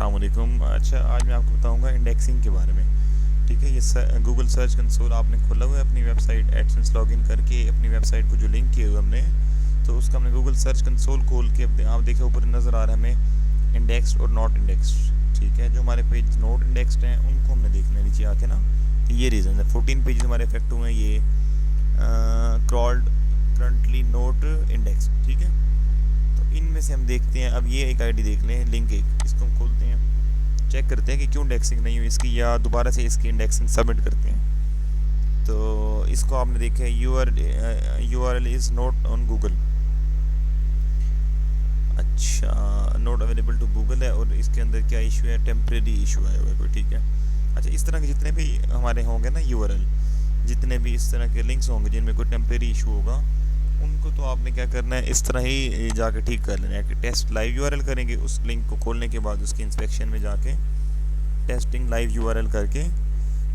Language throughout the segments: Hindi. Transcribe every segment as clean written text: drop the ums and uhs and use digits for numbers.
अस्सलाम वालेकुम। अच्छा, आज मैं आपको बताऊंगा इंडेक्सिंग के बारे में। ठीक है, ये गूगल सर्च कंसोल आपने खोला हुआ है अपनी वेबसाइट एडसेंस लॉगिन करके। अपनी वेबसाइट को जो लिंक किया हुआ हमने, तो उसका हमने गूगल सर्च कंसोल खोल के आप देखें ऊपर नज़र आ रहा है हमें इंडेक्स्ड और नॉट इंडेक्स्ड। ठीक है, जो हमारे पेज नॉट इंडेक्स्ड हैं उनको हमने देखना है नीचे आके ना। तो ये रीज़न है, 14 पेज हमारे इफेक्ट हुए हैं ये क्रॉल्ड करंटली नोट इंडेक्स। ठीक है, तो इनमें से हम देखते हैं। अब ये एक आईडी देख लें, लिंक एक, इसको हम खोलते हैं, चेक करते हैं कि क्यों इंडेक्सिंग नहीं हुई इसकी, या दोबारा से इसकी इंडेक्सिंग सबमिट करते हैं। तो इसको आपने देखा है URL is not on Google. अच्छा, नॉट अवेलेबल टू गूगल है, और इसके अंदर क्या इशू है, टेम्प्रेरी इशू आया हुआ है कोई। ठीक है, अच्छा, इस तरह के जितने भी हमारे होंगे ना URL, जितने भी इस तरह के लिंक्स होंगे जिनमें कोई टेम्प्रेरी इशू होगा, उनको तो आपने क्या करना है, इस तरह ही जाके ठीक कर लेना है कि टेस्ट लाइव URL करेंगे। उस लिंक को खोलने के बाद उसकी इंस्पेक्शन में जाके टेस्टिंग लाइव URL करके,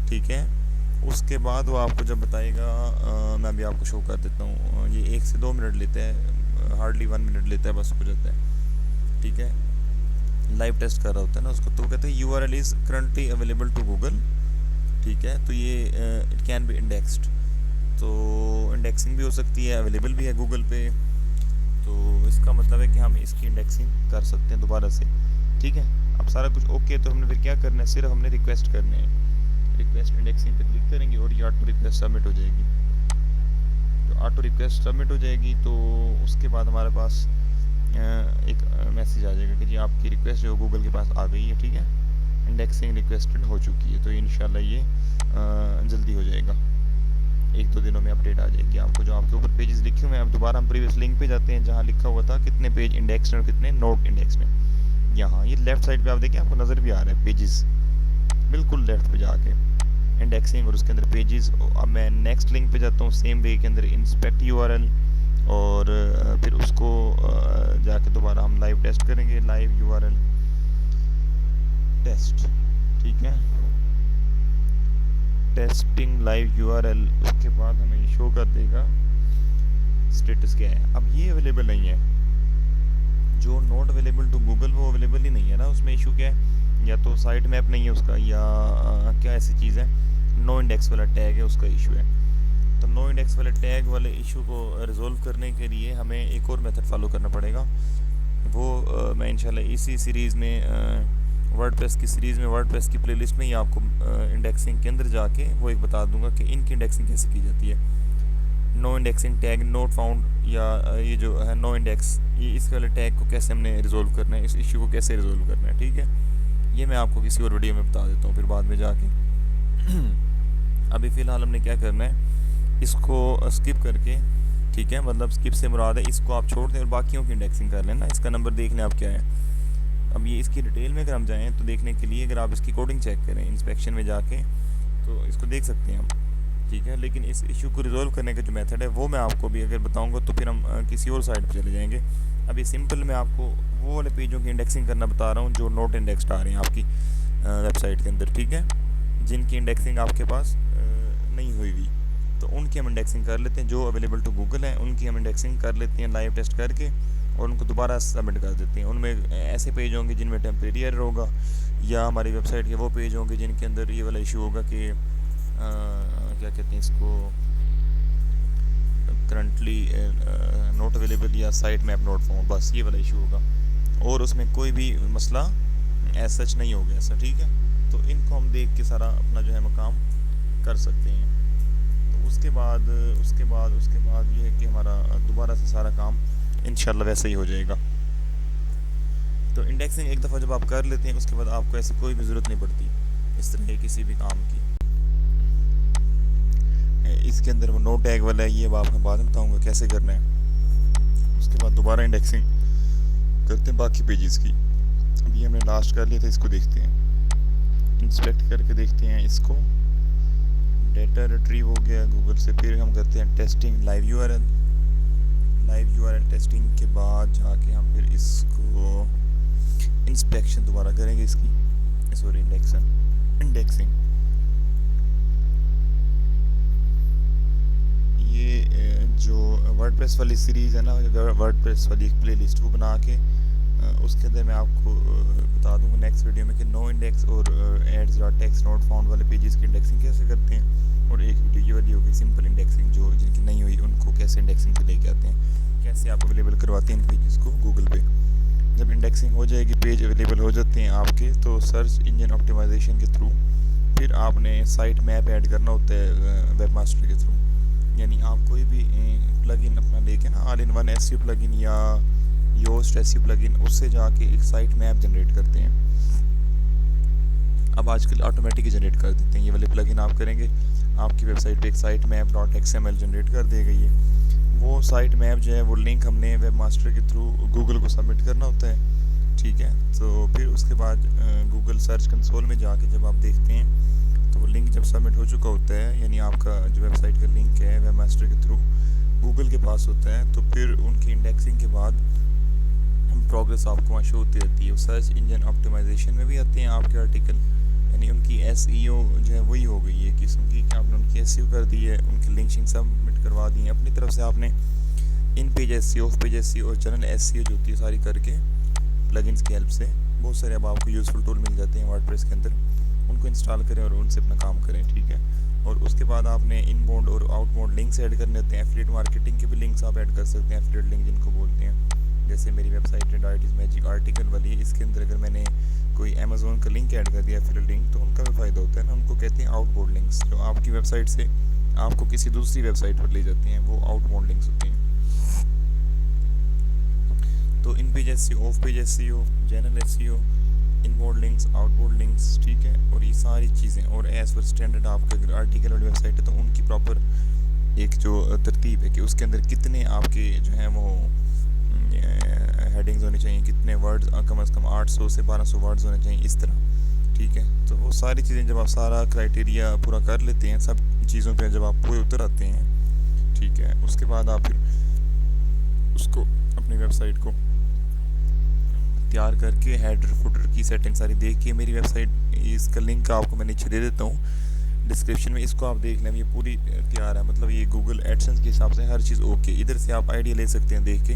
ठीक है, उसके बाद वो आपको जब बताएगा, मैं भी आपको शो कर देता हूँ। ये 1 से 2 मिनट लेता है, हार्डली 1 मिनट लेता है, बस हो जाता है। ठीक है, लाइव टेस्ट कर रहा होता है ना उसको, तो कहते हैं URL is currently available to Google. ठीक है, तो ये इट कैन बी इंडेक्स्ड, तो इंडेक्सिंग भी हो सकती है, अवेलेबल भी है गूगल पे। तो इसका मतलब है कि हम इसकी इंडेक्सिंग कर सकते हैं दोबारा से। ठीक है, अब सारा कुछ ओके, तो हमने फिर क्या करना है, सिर्फ हमने रिक्वेस्ट करने हैं। रिक्वेस्ट इंडेक्सिंग पे क्लिक करेंगे और ये ऑटो रिक्वेस्ट सबमिट हो जाएगी। तो ऑटो रिक्वेस्ट सबमिट हो जाएगी, तो उसके बाद हमारे पास एक मैसेज आ जाएगा कि जी आपकी रिक्वेस्ट जो गूगल के पास आ गई है। ठीक है, इंडेक्सिंग रिक्वेस्टेड हो चुकी है। तो इंशाल्लाह ये जल्दी हो जाएगा, 1-2 दिनों में अपडेट आ जाएगी आपको। जो आपके ऊपर पेजेस लिखे हुए हैं, अब दोबारा हम प्रीवियस लिंक पे जाते हैं जहाँ लिखा हुआ था कितने पेज इंडेक्स्ड और कितने नोट इंडेक्स्ड हैं। यहाँ ये लेफ्ट साइड पे आप देखिए, आपको नज़र भी आ रहा है पेजेस, बिल्कुल लेफ्ट पे जाके इंडेक्सिंग और उसके अंदर पेजेस। अब मैं नेक्स्ट लिंक पे जाता हूँ, सेम वे के अंदर इंस्पेक्ट URL, और फिर उसको जाके दोबारा हम लाइव टेस्ट करेंगे, लाइव URL टेस्ट। ठीक है, टेस्टिंग लाइव URL, उसके बाद हमें शो कर देगा स्टेटस क्या है। अब ये अवेलेबल नहीं है, जो नॉट अवेलेबल टू गूगल वो अवेलेबल ही नहीं है ना। उसमें इशू क्या है, या तो साइट मैप नहीं है उसका, या क्या ऐसी चीज़ है, नो इंडेक्स वाला टैग है, उसका इशू है। तो नो इंडेक्स वाले टैग वाले इशू को रिजोल्व करने के लिए हमें एक और मेथड फॉलो करना पड़ेगा। वो मैं इंशाल्लाह इसी सीरीज़ में, वर्डप्रेस की सीरीज़ में, वर्डप्रेस की प्लेलिस्ट में ही आपको इंडेक्सिंग के अंदर जाके वो एक बता दूंगा कि इनकी इंडेक्सिंग कैसे की जाती है। No indexing tag, not found, या ये जो है नो इंडेक्स, ये इस वाले टैग को कैसे हमने रिजोल्व करना है, इस इशू को कैसे रिजोल्व करना है। ठीक है, ये मैं आपको किसी और वीडियो में बता देता हूँ फिर बाद में जाके। अभी फ़िलहाल हमने क्या करना है, इसको स्किप करके, ठीक है, मतलब स्किप से मुराद है इसको आप छोड़ दें और बाकियों की इंडेक्सिंग कर लेना। इसका नंबर देख लें आप क्या है। अब ये इसकी डिटेल में अगर हम जाएँ तो देखने के लिए, अगर आप इसकी कोडिंग चेक करें इंस्पेक्शन में जाके, तो इसको देख सकते हैं हम। ठीक है, लेकिन इस इशू को रिजोल्व करने का जो मेथड है वो मैं आपको भी अगर बताऊंगा तो फिर हम किसी और साइट पर चले जाएंगे। अभी सिंपल मैं आपको वो वाले पेजों की इंडेक्सिंग करना बता रहा हूँ जो नोट इंडेक्स्ड आ रहे हैं आपकी वेबसाइट के अंदर। ठीक है, जिनकी इंडेक्सिंग आपके पास नहीं हुई हुई, तो उनकी हम इंडेक्सिंग कर लेते हैं। जो अवेलेबल टू गूगल है उनकी हम इंडेक्सिंग कर लेते हैं लाइव टेस्ट करके, और उनको दोबारा सबमिट कर देते हैं। उनमें ऐसे पेज होंगे जिनमें टेम्परेरी एरर होगा, या हमारी वेबसाइट के वो पेज होंगे जिनके अंदर ये वाला इशू होगा कि क्या कहते हैं इसको, करंटली नोट अवेलेबल या साइट मैप नोट फाउंड, बस ये वाला इशू होगा, और उसमें कोई भी मसला ऐसा सच नहीं होगा ऐसा। ठीक है, तो इनको हम देख के सारा अपना जो है मकाम कर सकते हैं। तो उसके बाद ये है कि हमारा दोबारा से सारा काम इंशाल्लाह वैसे ही हो जाएगा। तो इंडेक्सिंग एक दफ़ा जब आप कर लेते हैं, उसके बाद आपको ऐसी कोई भी ज़रूरत नहीं पड़ती इस तरह के किसी भी काम की। इसके अंदर वो नो टैग वाला है, ये आपको बाद में बताऊँगा कैसे करना है। उसके बाद दोबारा इंडेक्सिंग करते हैं बाकी पेजेस की। अभी हमने लास्ट कर लिया था, इसको देखते हैं, इंस्पेक्ट करके देखते हैं इसको। डेटा रिट्रीव हो गया गूगल से, फिर हम करते हैं टेस्टिंग लाइव URL टेस्टिंग के बाद जाके हम फिर इसको इंस्पेक्शन दोबारा करेंगे इसकी, सॉरी इंडेक्सिंग। ये जो वर्डप्रेस वाली सीरीज़ है ना, वर्डप्रेस वाली एक प्लेलिस्ट वो बना के उसके अंदर मैं आपको बता दूंगा नेक्स्ट वीडियो में कि नो इंडेक्स और ads dot text not found वाले पेजेस की इंडेक्सिंग कैसे करते हैं, और एक वीडियो ये वाली होगी सिंपल इंडेक्सिंग, जो जिनकी नहीं हुई उनको कैसे इंडेक्सिंग पे लेके आते हैं, कैसे आप अवेलेबल करवाते हैं इन पेजेस को गूगल पे। जब इंडेक्सिंग हो जाएगी, पेज अवेलेबल हो जाते हैं आपके, तो सर्च इंजन ऑप्टिमाइजेशन के थ्रू फिर आपने साइट मैप ऐड करना होता है वेब मास्टर के थ्रू। यानी आप कोई भी प्लगइन अपना लेके ना, all in one SEO plugin या योस्ट एसईओ प्लगइन, उससे जाके एक साइट मैप जनरेट करते हैं। अब आजकल ऑटोमेटिक ही जनरेट कर देते हैं, ये वाले प्लगइन आप करेंगे आपकी वेबसाइट पे एक site map dot XML generate कर देगा ये। वो साइट मैप जो है वो लिंक हमने वेब मास्टर के थ्रू गूगल को सबमिट करना होता है, ठीक है। तो फिर उसके बाद गूगल सर्च कंसोल में जाके जब आप देखते हैं तो वो लिंक जब सबमिट हो चुका होता है, यानी आपका जो वेबसाइट का लिंक है वेब मास्टर के थ्रू गूगल के पास होता है, तो फिर उनकी इंडेक्सिंग के बाद प्रोग्रेस आपको वहाँ शो होती रहती है। सर्च इंजन ऑप्टिमाइजेशन में भी आते हैं आपके आर्टिकल, यानी उनकी एसईओ जो है वही हो गई है किस्म की कि आपने उनकी एसईओ कर दी है, उनकी लिंकिंग सबमिट करवा दी है अपनी तरफ से आपने। इन page SEO, of page SEO और जनरल एसईओ जो होती है सारी करके प्लगइन्स की हेल्प से बहुत सारे अब आपको यूज़फुल टूल मिल जाते हैं वर्डप्रेस के अंदर, उनको इंस्टॉल करें और उनसे अपना काम करें, ठीक है। और उसके बाद आपने इनबाउंड और आउटबाउंड लिंक्स ऐड करने होते हैं। एफिलिएट मार्केटिंग के भी लिंक्स आप ऐड कर सकते हैं, एफिलिएट लिंक जिनको बोलते हैं। जैसे मेरी वेबसाइट है डाइट मैजिक आर्टिकल वाली, इसके अंदर अगर मैंने कोई अमेज़ोन का लिंक ऐड कर दिया एफिलिएट लिंक, तो उनका भी फ़ायदा होता है ना, उनको कहते हैं आउटबाउंड लिंक्स, जो आपकी वेबसाइट से आपको किसी दूसरी वेबसाइट पर ले जाती हैं, वो आउटबाउंड लिंक्स होती हैं। तो इन page SEO, of page SEO, general SEO, inbound links, outbound links, ठीक है। और ये सारी चीज़ें, और एज पर स्टैंडर्ड आपका अगर आर्टिकल वाली वेबसाइट है तो उनकी प्रॉपर एक जो तरतीब है कि उसके अंदर कितने आपके जो हैं वो हेडिंग्स होनी चाहिए, कितने वर्ड्स कम से कम 800 से 1200 वर्ड्स होने चाहिए, इस तरह, ठीक है। तो वो सारी चीज़ें जब आप सारा क्राइटेरिया पूरा कर लेते हैं, सब चीज़ों पे जब आप पूरे उतर आते हैं, ठीक है, उसके बाद आप फिर उसको अपनी वेबसाइट को तैयार करके हेडर फुटर की सेटिंग सारी देख के, मेरी वेबसाइट इसका लिंक आपको मैं नीचे दे देता हूँ डिस्क्रिप्शन में, इसको आप देख लें, ये पूरी तैयार है, मतलब ये गूगल एडसेंस के हिसाब से हर चीज़ ओके। इधर से आप आइडिया ले सकते हैं देख के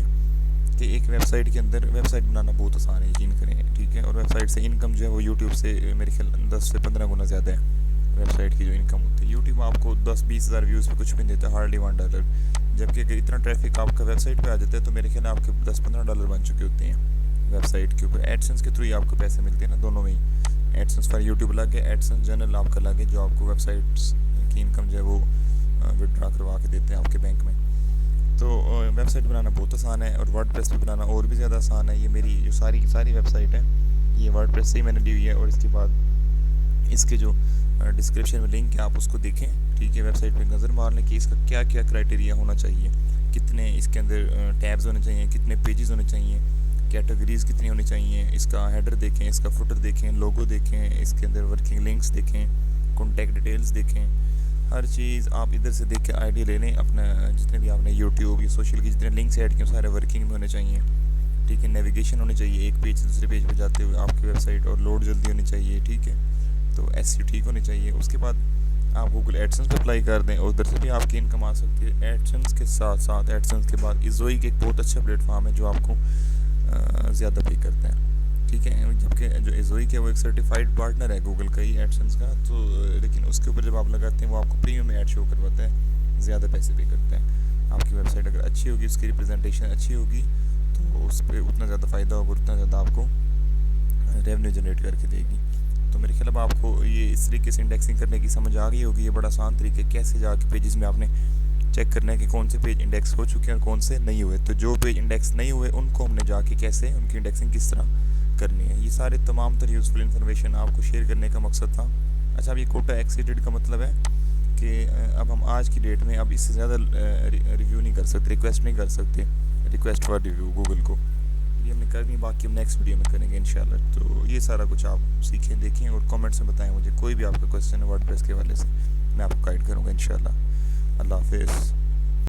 कि एक वेबसाइट के अंदर वेबसाइट बनाना बहुत आसान है, यकीन करें, ठीक है। और वेबसाइट से इनकम जो है वो यूट्यूब से मेरे ख्याल 10 से 15 गुना ज़्यादा है वेबसाइट की जो इनकम होती है। यूट्यूब आपको 10-20 हज़ार व्यूज़ पे कुछ भी नहीं देता, हार्डली $1, जबकि अगर इतना ट्रैफिक आपका वेबसाइट पे आ जाता है तो मेरे ख्याल आपके $10-15 बन चुके होते हैं वेबसाइट के ऊपर। एडसेंस के थ्रू ही आपको पैसे मिलते हैं ना, दोनों में ही, एडसेंस फॉर यूट्यूब लगे, एडसेंस जनरल आपका लगे, जो आपको वेबसाइट्स की इनकम जो है वो विड्रॉ करवा के देते हैं आपके बैंक में। तो वेबसाइट बनाना बहुत आसान है, और वर्डप्रेस पे बनाना और भी ज़्यादा आसान है। ये मेरी जो सारी वेबसाइट है ये वर्डप्रेस से ही मैंने ली हुई है, और इसके बाद इसके जो डिस्क्रिप्शन में लिंक है आप उसको देखें, ठीक है। वेबसाइट पे नज़र मार लें कि इसका क्या क्या क्राइटेरिया होना चाहिए, कितने इसके अंदर टैब्स होने चाहिए, कितने पेजेस होने चाहिए, कैटेगरीज़ कितनी होनी चाहिए, इसका हेडर देखें, इसका फुटर देखें, लोगो देखें, इसके अंदर वर्किंग लिंक्स देखें, कॉन्टैक्ट डिटेल्स देखें, हर चीज़ आप इधर से देख के आइडिया ले लें अपना। जितने भी आपने यूट्यूब या सोशल की जितने लिंक्स ऐड किए सारे वर्किंग में होने चाहिए, ठीक है। नेविगेशन होनी चाहिए एक पेज से दूसरे पेज पे जाते हुए आपकी वेबसाइट, और लोड जल्दी होनी चाहिए, ठीक है। तो एसईओ ठीक होनी चाहिए। उसके बाद आप गूगल एडसेंस पे अप्लाई कर दें, और उधर से भी आपकी इनकम आ सकती है। एडसेंस के साथ साथ एडसेंस के बाद इज़ोई एक बहुत अच्छा प्लेटफॉर्म है जो आपको ज़्यादा पे करते हैं, ठीक है। जबकि जो इज़ोई है वो एक सर्टिफाइड पार्टनर है गूगल का ही एडसेंस का, तो लेकिन उसके ऊपर जब आप लगाते हैं वो आपको प्रीमियम ऐड शो करवाता है, ज़्यादा पैसे पे करते हैं। आपकी वेबसाइट अगर अच्छी होगी, उसकी रिप्रेजेंटेशन अच्छी होगी, तो उस पर उतना ज़्यादा फ़ायदा होगा, उतना ज़्यादा आपको रेवेन्यू जनरेट करके देगी। तो मेरे ख्याल अब आपको ये इस तरीके से इंडेक्सिंग करने की समझ आ गई होगी। ये बड़ा आसान तरीके कैसे जाके पेजेस में आपने चेक करना है कि कौन से पेज इंडेक्स हो चुके हैं और कौन से नहीं हुए। तो जो पेज इंडेक्स नहीं हुए उनको हमने जाके कैसे उनकी इंडेक्सिंग किस तरह करनी है, ये सारे तमाम तर यूज़फुल इन्फॉर्मेशन आपको शेयर करने का मकसद था। अच्छा, अब ये कोटा एक्सीडेड का मतलब है कि अब हम आज की डेट में अब इससे ज़्यादा रिव्यू नहीं कर सकते, रिक्वेस्ट नहीं कर सकते, रिक्वेस्ट फॉर रिव्यू गूगल को, ये हमने करनी, बाकी हम नेक्स्ट वीडियो में करेंगे इंशाल्लाह। तो ये सारा कुछ आप सीखें, देखें और कमेंट्स में बताएं मुझे, कोई भी आपका क्वेश्चन है वर्डप्रेस के हवाले से मैं आपको गाइड करूँगा इंशाल्लाह। अल्लाह हाफिज़।